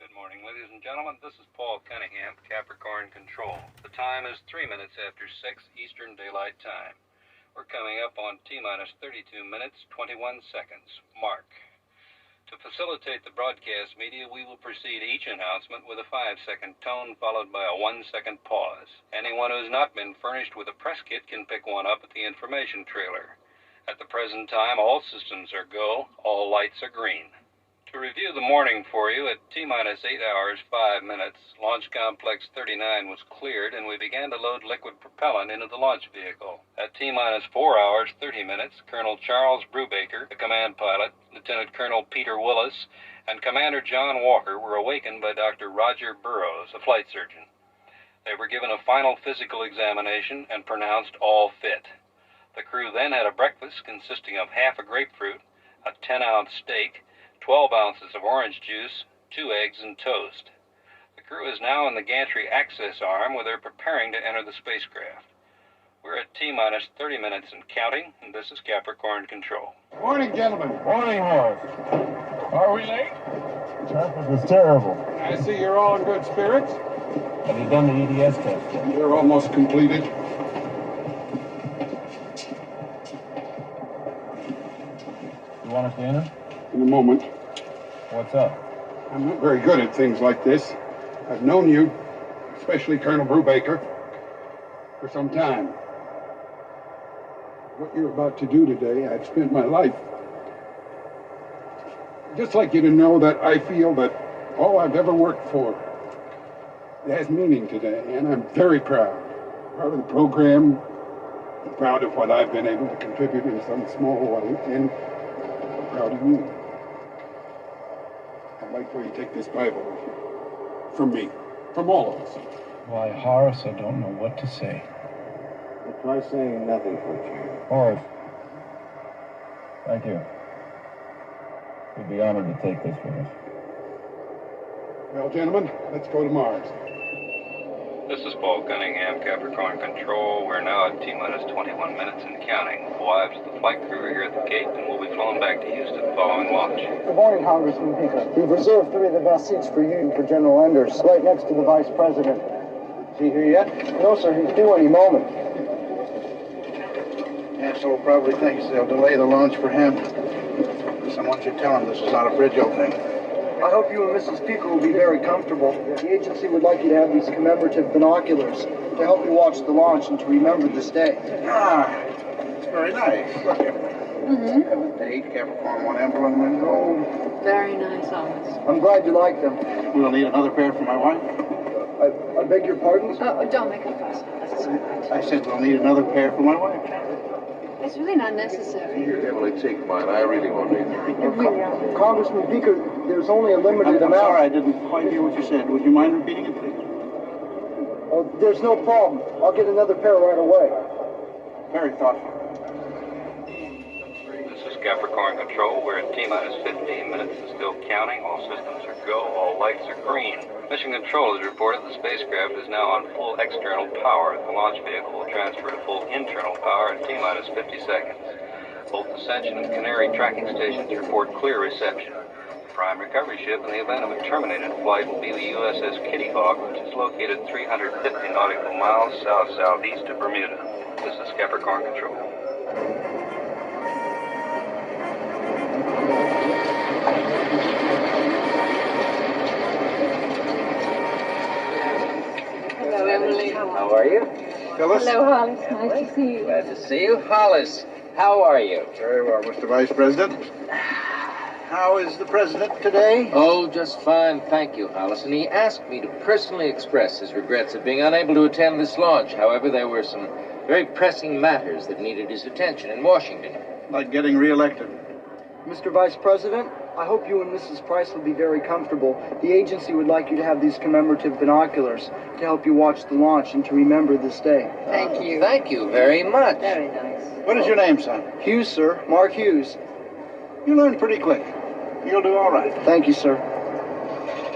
Good morning, ladies and gentlemen. This is Paul Cunningham, Capricorn Control. The time is 3 minutes after 6 Eastern Daylight Time. We're coming up on T-minus 32 minutes, 21 seconds. Mark. To facilitate the broadcast media, we will precede each announcement with a 5-second tone followed by a 1-second pause. Anyone who has not been furnished with a press kit can pick one up at the information trailer. At the present time, all systems are go, all lights are green. To review the morning for you, at T-minus 8 hours, 5 minutes, Launch Complex 39 was cleared and we began to load liquid propellant into the launch vehicle. At T-minus 4 hours, 30 minutes, Colonel Charles Brubaker, the command pilot, Lieutenant Colonel Peter Willis, and Commander John Walker were awakened by Dr. Roger Burroughs, a flight surgeon. They were given a final physical examination and pronounced all fit. The crew then had a breakfast consisting of half a grapefruit, a 10-ounce steak, 12 ounces of orange juice, 2 eggs, and toast. The crew is now in the gantry access arm where they're preparing to enter the spacecraft. We're at T-minus 30 minutes and counting, and this is Capricorn Control. Morning, gentlemen. Morning, Morris. Are we late? Traffic was terrible. I see you're all in good spirits. Have you done the EDS test yet? They're almost completed. You want us to enter? In a moment. What's up? I'm not very good at things like this. I've known you, especially Colonel Brubaker, for some time. What you're about to do today, I've spent my life. I'd just like you to know that I feel that all I've ever worked for, it has meaning today, and I'm very proud. Proud of the program, and proud of what I've been able to contribute in some small way, and I'm proud of you. I'd like for you to take this Bible with you. From me. From all of us. Why, Horace, I don't know what to say. Well, try saying nothing for a change. Horace. Thank you. We'd be honored to take this with us. Well, gentlemen, let's go to Mars. This is Paul Cunningham, Capricorn Control. We're now at T-minus 21 minutes and counting. The wives of the flight crew are here at the gate and will be flown back to Houston following launch. Good morning, Congressman Pico. We've reserved 3 of the best seats for you and for General Enders, right next to the Vice President. Is he here yet? No, sir, he's due any moment. Asshole probably thinks they'll delay the launch for him. Someone should tell him this is not a bridge opening. I hope you and Mrs. Pico will be very comfortable. The agency would like you to have these commemorative binoculars to help you watch the launch and to remember this day. Ah, it's very nice. Look at me. Have a date, Capricorn One emblem, and gold. Very nice, Alice. I'm glad you like them. We'll need another pair for my wife. I beg your pardon? Oh, don't make a fuss, Alice. It's all right. I said we'll need another pair for my wife. It's really not necessary. Here, Emily, take mine. I really won't need them. Congressman Pico, there's only a limited I'm amount. sorry, I didn't quite hear what you said. Would you mind repeating it, please? Oh, there's no problem. I'll get another pair right away. Very thoughtful. This is Capricorn Control. We're at T-minus 15 minutes and still counting. All systems are go. All lights are green. Mission Control has reported the spacecraft is now on full external power. The launch vehicle will transfer to full internal power in T-minus 50 seconds. Both Ascension and Canary tracking stations report clear reception. The prime recovery ship in the event of a terminated flight will be the USS Kitty Hawk, which is located 350 nautical miles south-southeast of Bermuda. This is Capricorn Control. Hello, Emily. How are you? Phyllis? Hello, Hollis. Nice to see you. Glad to see you. Hollis, how are you? Very well, Mr. Vice President. How is the President today? Oh, just fine, thank you, Hollis. And he asked me to personally express his regrets at being unable to attend this launch. However, there were some very pressing matters that needed his attention in Washington. Like getting reelected. Mr. Vice President, I hope you and Mrs. Price will be very comfortable. The agency would like you to have these commemorative binoculars to help you watch the launch and to remember this day. Thank you. Thank you very much. Very nice. What is your name, son? Hughes, sir. Mark Hughes. You learn pretty quick. You'll do all right. Thank you, sir.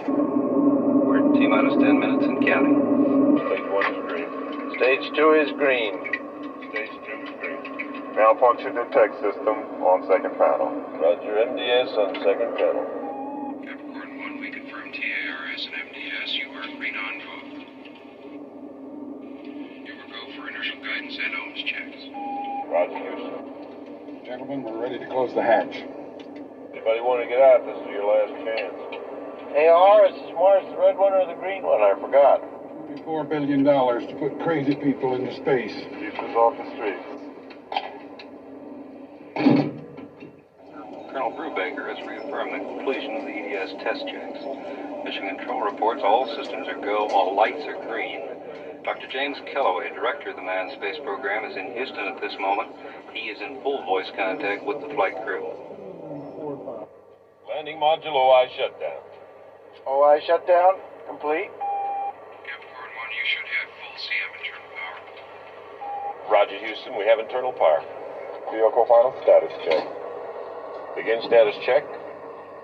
We're at T-minus 10 minutes and counting. Stage 1 is green. Stage 2 is green. Stage 2 is green. Malfunction detect system on second panel. Roger, MDS on second panel. Capricorn One, we confirm TAR Roger, Houston. Gentlemen, we're ready to close the hatch. Anybody want to get out? This is your last chance. Hey, R, is Mars the red one or the green one? I forgot. $4 billion to put crazy people into space. Keeps us off the streets. Colonel Brubaker has reaffirmed the completion of the EDS test checks. Mission Control reports all systems are go, all lights are green. Dr. James Kellaway, director of the Manned Space Program, is in Houston at this moment. He is in full voice contact with the flight crew. Landing module OI shutdown. OI shutdown? Complete? Capricorn One, you should have full CM internal power. Roger, Houston. We have internal power. Vehicle final status check. Begin status check.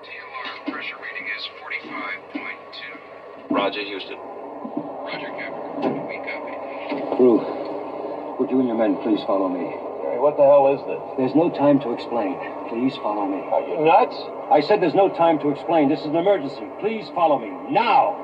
TLR pressure reading is 45.2. Roger, Houston. Roger, Capricorn. We copy. Crew, would you and your men please follow me? Hey, what the hell is this? There's no time to explain. Please follow me. Are you nuts? I said there's no time to explain. This is an emergency. Please follow me. Now!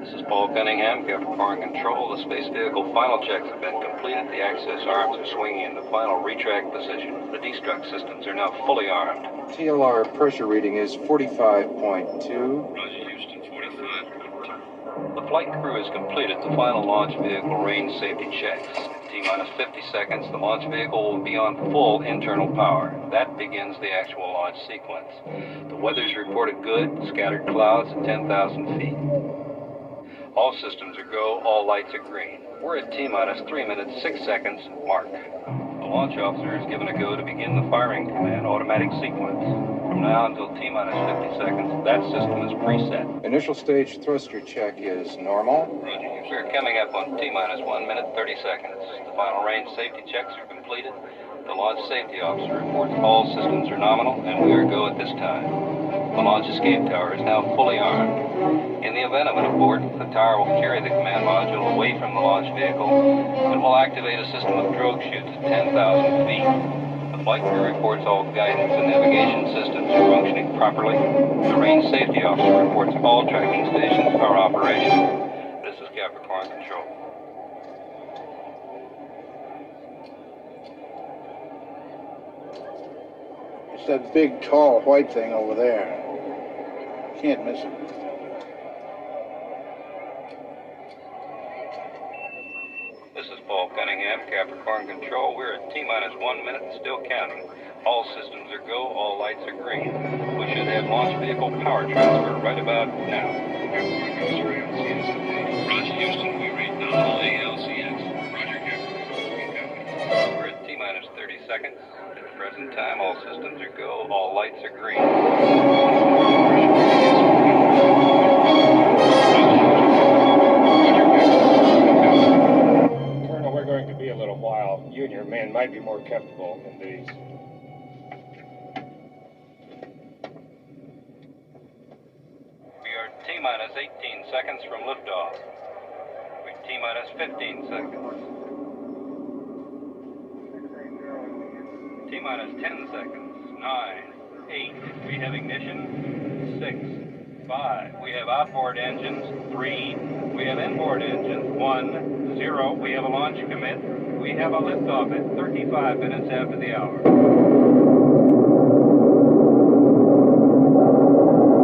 This is Paul Cunningham, Capricorn Control. The space vehicle final checks have been completed. The access arms are swinging into final retract position. The destruct systems are now fully armed. TLR pressure reading is 45.2. Roger, Houston, 45. The flight crew has completed the final launch vehicle range safety checks. T-minus 50 seconds, the launch vehicle will be on full internal power. That begins the actual launch sequence. The weather's reported good, scattered clouds at 10,000 feet. All systems are go, all lights are green. We're at T-minus 3 minutes, 6 seconds, mark. The launch officer is given a go to begin the firing command automatic sequence. From now until T-minus 50 seconds, that system is preset. Initial stage thruster check is normal. Roger, we're coming up on T-minus 1 minute, 30 seconds. The final range safety checks are completed. The launch safety officer reports all systems are nominal, and we are go at this time. The launch escape tower is now fully armed. In the event of an abort, the tower will carry the command module away from the launch vehicle and will activate a system of drogue chutes at 10,000 feet. The flight crew reports all guidance and navigation systems are functioning properly. The range safety officer reports all tracking stations are operational. This is Capricorn Control. It's that big, tall, white thing over there. Can't miss it. This is Paul Cunningham, Capricorn Control. We're at T-minus 1 minute, still counting. All systems are go, all lights are green. We should have launch vehicle power transfer right about now. Roger, Houston, we read nominal ALCS. Roger, Capricorn. We're at T-minus 30 seconds. At the present time, all systems are go, all lights are green. Colonel, we're going to be a little while. You and your men might be more comfortable in these. We are T-minus 18 seconds from liftoff. We're T-minus 15 seconds. T-minus 10 seconds. 9, 8. We have ignition. 6, 5. We have outboard engines. 3. We have inboard engines. 1, 0. We have a launch commit. We have a liftoff at 35 minutes after the hour.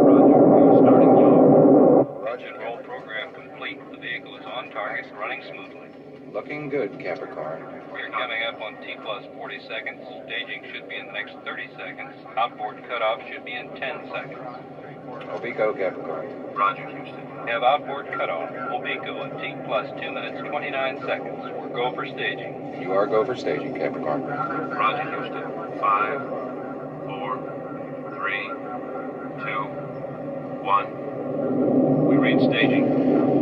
Roger, we are starting yaw. Engine roll program complete. The vehicle is on target, running smoothly. Looking good, Capricorn. We're coming up on T-plus 40 seconds. Staging should be in the next 30 seconds. Outboard cutoff should be in 10 seconds. Obico, Capricorn. Roger, Houston. Have outboard cutoff. Obico at T-plus 2 minutes, 29 seconds. We're go for staging. You are go for staging, Capricorn. Roger, Houston. 5, 4, 3, 2, 1. We read staging.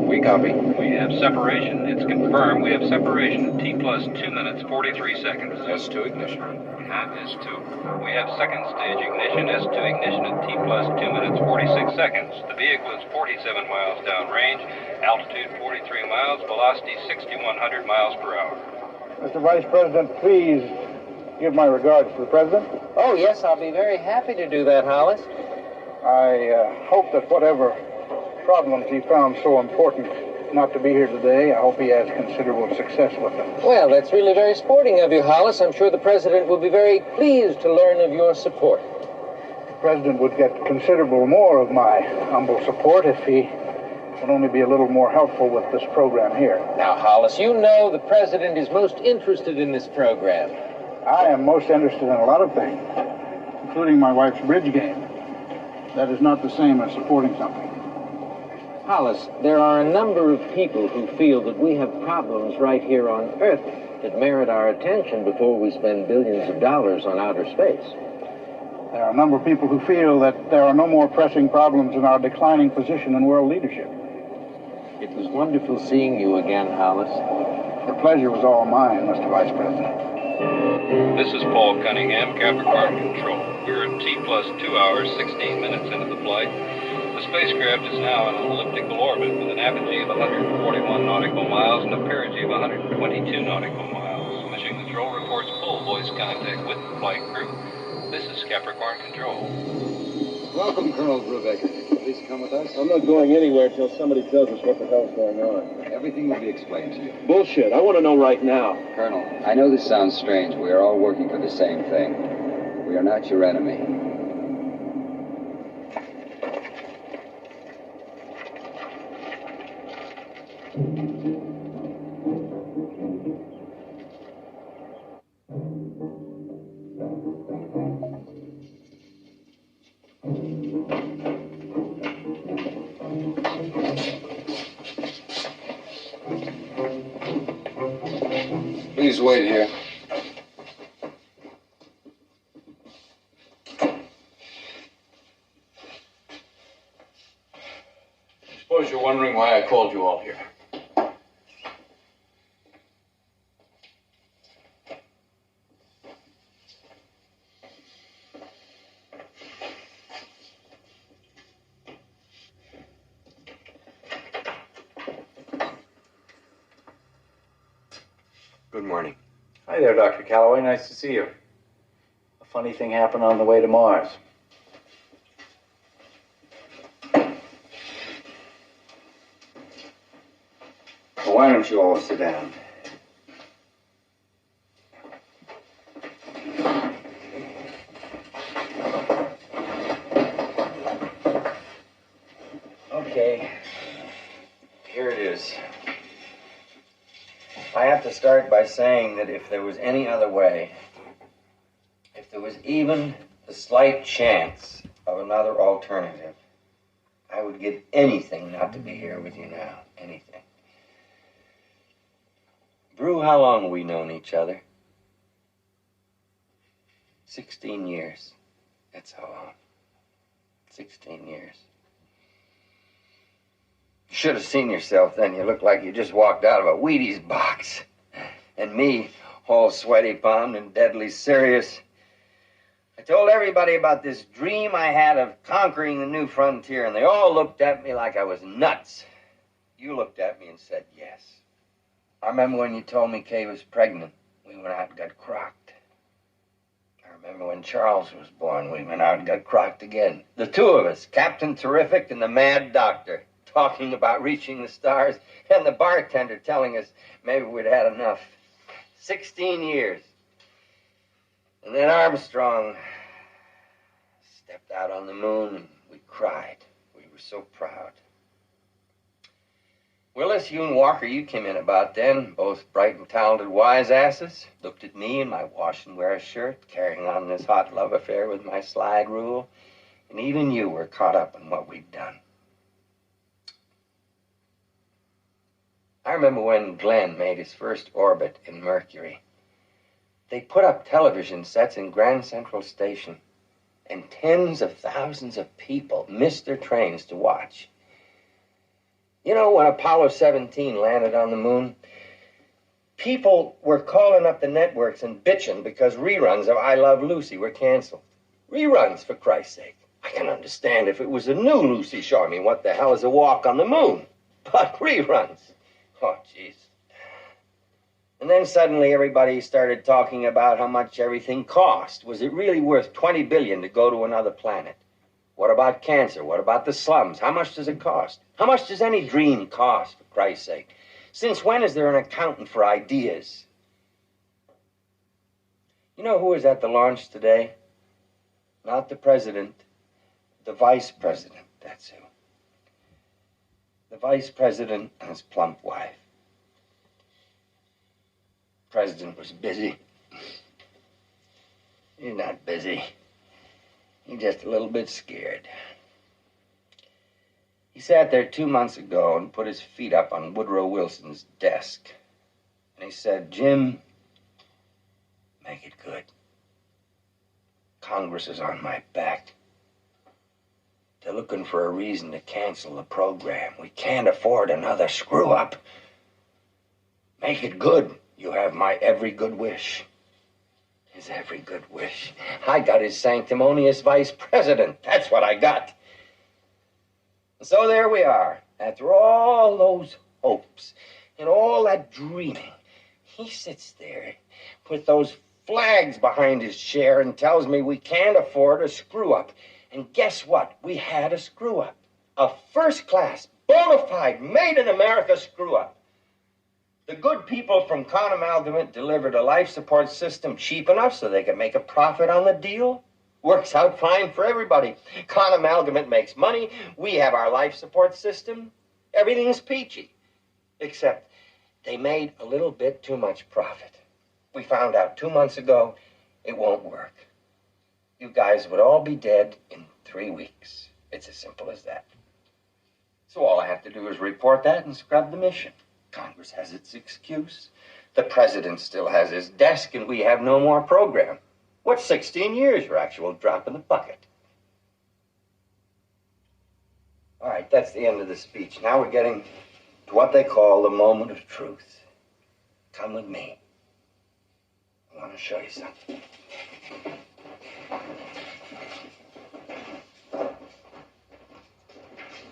We copy. We have separation. It's confirmed. We have separation at T-plus 2 minutes, 43 seconds. S2 ignition. At S2. We have second stage ignition, S2 ignition at T-plus 2 minutes, 46 seconds. The vehicle is 47 miles downrange, altitude 43 miles, velocity 6,100 miles per hour. Mr. Vice President, please give my regards to the President. Oh, yes, I'll be very happy to do that, Hollis. I hope that whatever problems he found so important not to be here today. I hope he has considerable success with them. Well, that's really very sporting of you, Hollis. I'm sure the president will be very pleased to learn of your support. The president would get considerable more of my humble support if he would only be a little more helpful with this program here. Now, Hollis, you know the president is most interested in this program. I am most interested in a lot of things, including my wife's bridge game. That is not the same as supporting something. Hollis, there are a number of people who feel that we have problems right here on Earth that merit our attention before we spend billions of dollars on outer space. There are a number of people who feel that there are no more pressing problems in our declining position in world leadership. It was wonderful seeing you again, Hollis. The pleasure was all mine, Mr. Vice President. This is Paul Cunningham, Capricorn Control. We're at T plus 2 hours, 16 minutes into the flight. The spacecraft is now in an elliptical orbit with an apogee of 141 nautical miles and a perigee of 122 nautical miles. Mission Control reports full voice contact with the flight crew. This is Capricorn Control. Welcome, Colonel Brubaker. Please come with us. I'm not going anywhere till somebody tells us what the hell's going on. Everything will be explained to you. Bullshit. I want to know right now. Colonel, I know this sounds strange. We are all working for the same thing. We are not your enemy. Please wait here. I suppose you're wondering why I called you all here. Good morning. Hi there, Dr. Calloway. Nice to see you. A funny thing happened on the way to Mars. Well, why don't you all sit down? Okay. Here it is. I have to start by saying that if there was any other way, if there was even the slight chance of another alternative, I would give anything not to be here with you now. Anything. Brew, how long have we known each other? 16 years. That's how long. 16 years. You should have seen yourself then. You looked like you just walked out of a Wheaties box. And me, all sweaty palmed and deadly serious. I told everybody about this dream I had of conquering the new frontier, and they all looked at me like I was nuts. You looked at me and said yes. I remember when you told me Kay was pregnant. We went out and got crocked. I remember when Charles was born. We went out and got crocked again. The two of us, Captain Terrific and the Mad Doctor, talking about reaching the stars, and the bartender telling us maybe we'd had enough. 16 years. And then Armstrong stepped out on the moon, and we cried. We were so proud. Willis, you and Walker, you came in about then, both bright and talented wise asses. Looked at me in my wash and wear shirt, carrying on this hot love affair with my slide rule. And even you were caught up in what we'd done. I remember when Glenn made his first orbit in Mercury. They put up television sets in Grand Central Station, and tens of thousands of people missed their trains to watch. You know, when Apollo 17 landed on the moon, people were calling up the networks and bitching because reruns of I Love Lucy were canceled. Reruns, for Christ's sake. I can understand if it was a new Lucy show. I mean, what the hell is a walk on the moon? But reruns. Oh, jeez. And then suddenly everybody started talking about how much everything cost. Was it really worth $20 billion to go to another planet? What about cancer? What about the slums? How much does it cost? How much does any dream cost, for Christ's sake? Since when is there an accountant for ideas? You know who was at the launch today? Not the president, the vice president, that's who. The vice president and his plump wife. The president was busy. He's not busy. He's just a little bit scared. He sat there 2 months ago and put his feet up on Woodrow Wilson's desk. And he said, Jim, make it good. Congress is on my back. They're looking for a reason to cancel the program. We can't afford another screw-up. Make it good. You have my every good wish. His every good wish. I got his sanctimonious vice president. That's what I got. And so there we are. After all those hopes and all that dreaming, he sits there with those flags behind his chair and tells me we can't afford a screw-up. And guess what? We had a screw-up. A first-class, bona fide, made-in-America screw-up. The good people from Con-Amalgamate delivered a life support system cheap enough so they could make a profit on the deal. Works out fine for everybody. Con-Amalgamate makes money. We have our life support system. Everything's peachy. Except they made a little bit too much profit. We found out 2 months ago it won't work. You guys would all be dead in 3 weeks. It's as simple as that. So all I have to do is report that and scrub the mission. Congress has its excuse. The president still has his desk, and we have no more program. What's 16 years for actual drop in the bucket? All right, that's the end of the speech. Now we're getting to what they call the moment of truth. Come with me. I want to show you something.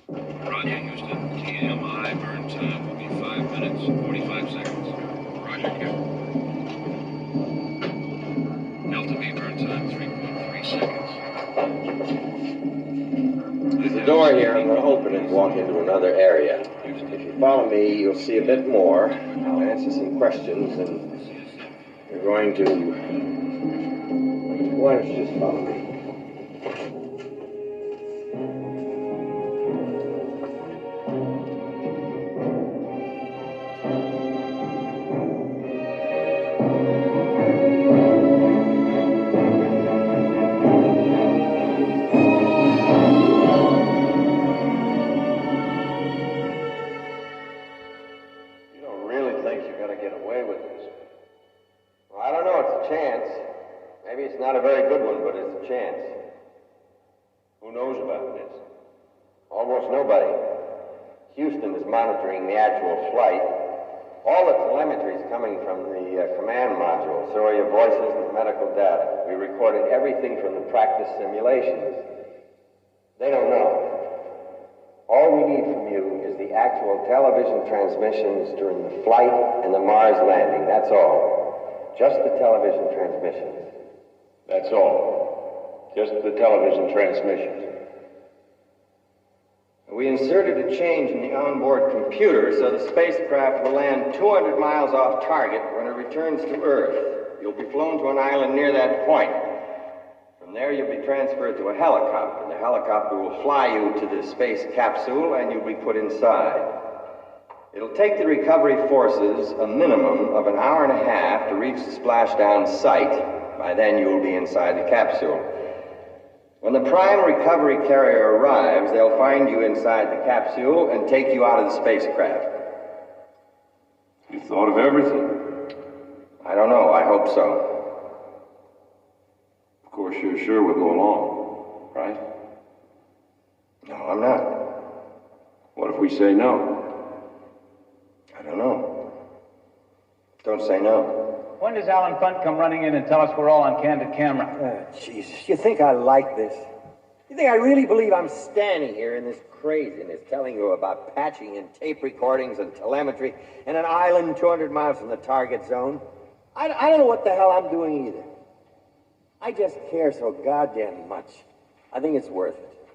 Roger, Houston. TMI burn time will be 5 minutes, 45 seconds. Roger, Captain. Delta V burn time, 3.3 seconds. There's a door here. I'm going to open it and walk into another area. If you follow me, you'll see a bit more. I'll answer some questions, and you're going to... Why don't you just follow me? Not a very good one, but it's a chance. Who knows about this? Almost nobody. Houston is monitoring the actual flight. All the telemetry is coming from the command module, so are your voices and medical data. We recorded everything from the practice simulations. They don't know. All we need from you is the actual television transmissions during the flight and the Mars landing. That's all. Just the television transmissions. That's all. Just the television transmissions. We inserted a change in the onboard computer so the spacecraft will land 200 miles off target when it returns to Earth. You'll be flown to an island near that point. From there, you'll be transferred to a helicopter. The helicopter will fly you to the space capsule, and you'll be put inside. It'll take the recovery forces a minimum of an hour and a half to reach the splashdown site. By then, you will be inside the capsule. When the prime recovery carrier arrives, they'll find you inside the capsule and take you out of the spacecraft. You thought of everything? I don't know. I hope so. Of course, you're sure we'll go along, right? No, I'm not. What if we say no? I don't know. Don't say no. When does Alan Funt come running in and tell us we're all on candid camera? Jesus, you think I like this? You think I really believe I'm standing here in this craziness telling you about patching and tape recordings and telemetry and an island 200 miles from the target zone? I don't know what the hell I'm doing either. I just care so goddamn much. I think it's worth it.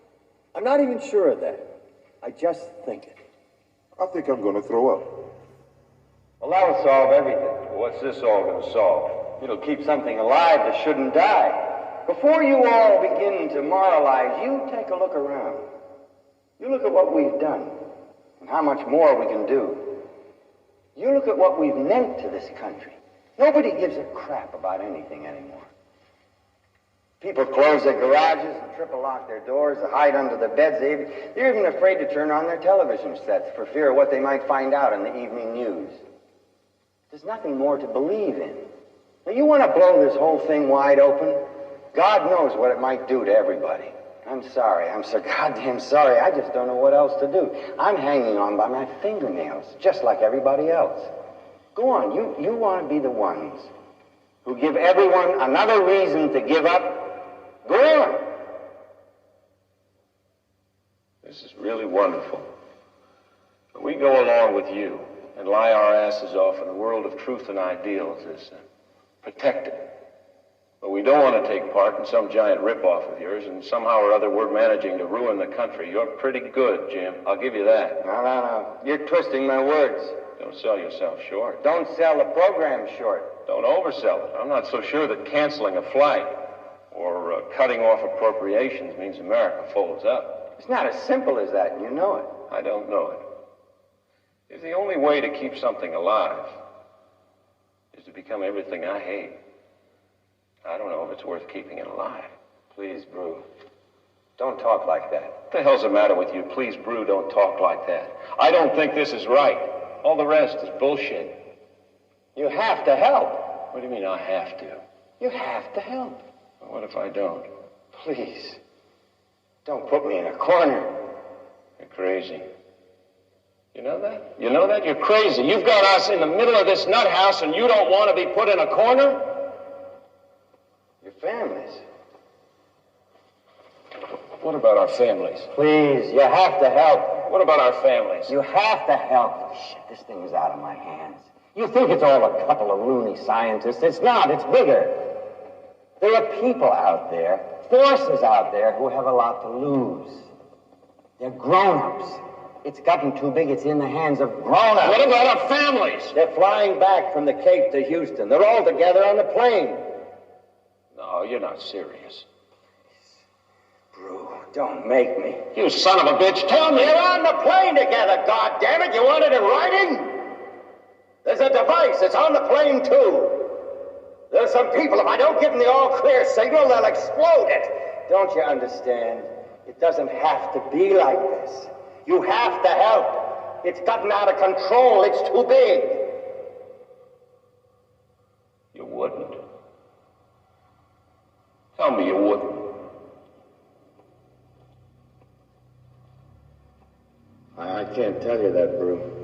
I'm not even sure of that. I just think it. I think I'm going to throw up. Well, that'll solve everything. What's this all going to solve? It'll keep something alive that shouldn't die. Before you all begin to moralize, you take a look around. You look at what we've done and how much more we can do. You look at what we've meant to this country. Nobody gives a crap about anything anymore. People close their garages and triple lock their doors, they hide under their beds. They're even afraid to turn on their television sets for fear of what they might find out in the evening news. There's nothing more to believe in. Now, you want to blow this whole thing wide open? God knows what it might do to everybody. I'm sorry. I'm so goddamn sorry. I just don't know what else to do. I'm hanging on by my fingernails, just like everybody else. Go on. You want to be the ones who give everyone another reason to give up? Go on. This is really wonderful. But we go along with you and lie our asses off in a world of truth and ideals as protected. But we don't want to take part in some giant ripoff of yours, and somehow or other we're managing to ruin the country. You're pretty good, Jim. I'll give you that. No. You're twisting my words. Don't sell yourself short. Don't sell the program short. Don't oversell it. I'm not so sure that canceling a flight or cutting off appropriations means America folds up. It's not as simple as that, and you know it. I don't know it. Is the only way to keep something alive is to become everything I hate. I don't know if it's worth keeping it alive. Please, Brew, don't talk like that. What the hell's the matter with you? Please, Brew, don't talk like that. I don't think this is right. All the rest is bullshit. You have to help. What do you mean I have to? You have to help. Well, what if I don't? Please, don't put me in a corner. You're crazy. You know that? You know that? You're crazy. You've got us in the middle of this nut house and you don't want to be put in a corner? Your families. What about our families? Please, you have to help. What about our families? You have to help. Oh, shit, this thing is out of my hands. You think it's all a couple of loony scientists. It's not. It's bigger. There are people out there, forces out there, who have a lot to lose. They're grown-ups. It's gotten too big. It's in the hands of grown-ups. What about our families? They're flying back from the Cape to Houston. They're all together on the plane. No, you're not serious. Brew, don't make me. You son of a bitch, tell me. You're on the plane together, goddammit. You want it in writing? There's a device. It's on the plane, too. There's some people, if I don't give them the all-clear signal, they'll explode it. Don't you understand? It doesn't have to be like this. You have to help. It's gotten out of control. It's too big. You wouldn't. Tell me you wouldn't. I can't tell you that, Brew.